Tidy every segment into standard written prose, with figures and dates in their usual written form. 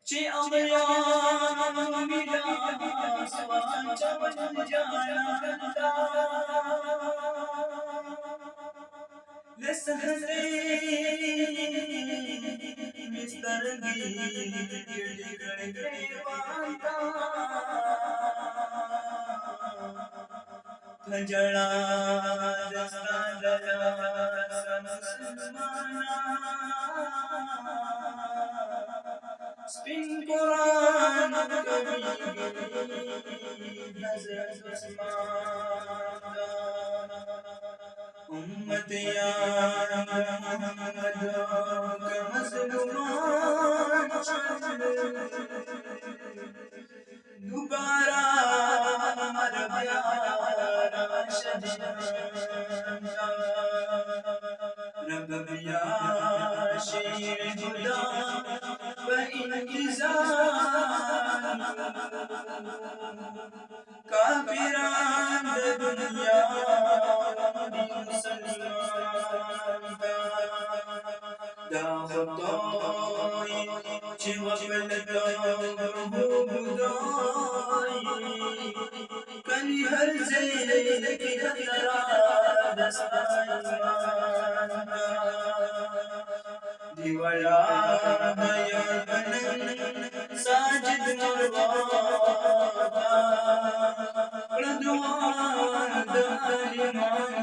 चे अवयान मिला स्वाचा बन जानता लसहते मिस्तर गिर गड़वाता खजड़ा दस्ता दला समसमाना स्पिन कुरान कभी नजर उस्माना उम्मत यार मोहम्मद का मज़लूमान दोबारा मर प्यारा शजनता रब या शेर खुदा इंतज़ार काफिरान दुनिया मुसलमान दाखतोई चिवबल बुदाई कली हर ज़ैल की खतरा दस्तान दिवाला गया बनन साजिद मरवाता रदवान दालिमान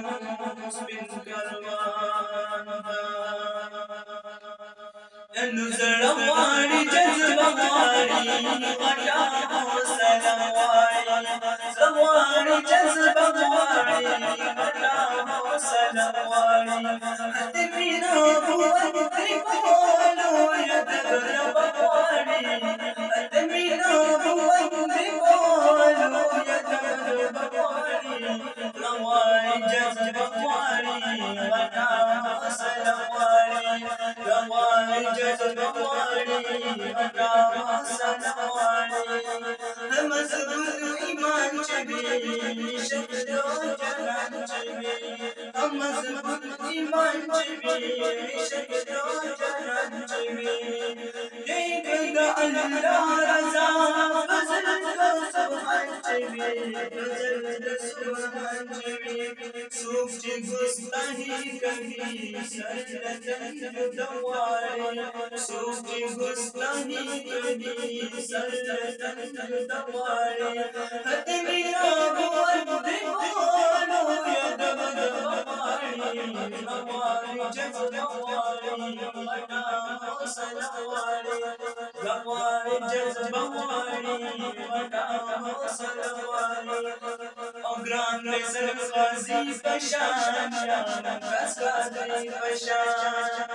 मुस्बिन करवाता नुज़रवानी जज़्बावानी वटा हौसलावानी ज़वानी जज़्बावानी वटा हौसलावानी हतमीना बुअत बोलो यदगर बवानी हतमीना बुअत बोलो यदगर बवानी रवानी जज़्बावानी वटा हौसलावानी रवानी जज़्बावानी वटा हौसलावानी हम ज़बूर ईमान चबी शक्लो जनान चबी हम ज़बूर ईमान चबी शक्लो जनान चबी देखेगा अल्लाह रज़ा फज़ल को सुभान चबी फज़ल को सुभान चबी सूफ गुस्ताही कभी सरदन दवारे सूफ गुस्ताही कभी सरदन दवारे हतमीरा बुअत बोलो यदब दवारी रवानी जज़्बावानी वटा हौसलावानी रवानी जज़्बावानी वटा हौसलावानी ग्राम में सरफ़ाज़ी पशान कसकाज़ी पशान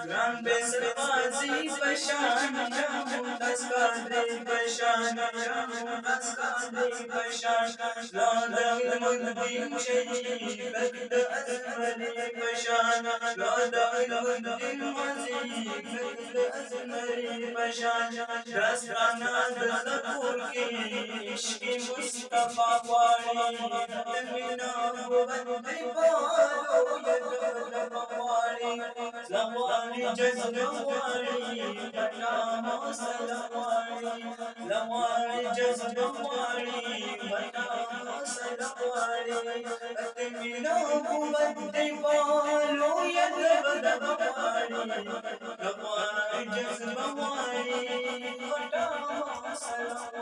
ग्राम में सरफ़ाज़ी पशान कसकाज़ी पशान कसकाज़ी पशान लादग मुद्दिन शहीद लक़द अज़मरी पशान लादग मुद्दिन मज़ीद लक़द अज़मरी पशान दस्ताना दस्तूर की इश्क़ मुस्तफ़ा वाली हतमीना बुअत बोलो यदगर बवानी ज़वानी जज़्बावानी वटा हौसलावानी ज़वानी जज़्बावानी वटा हौसलावानी हतमीना बुअत बोलो यदगर बवानी ज़वानी जज़्बावानी वटा हौसलावानी।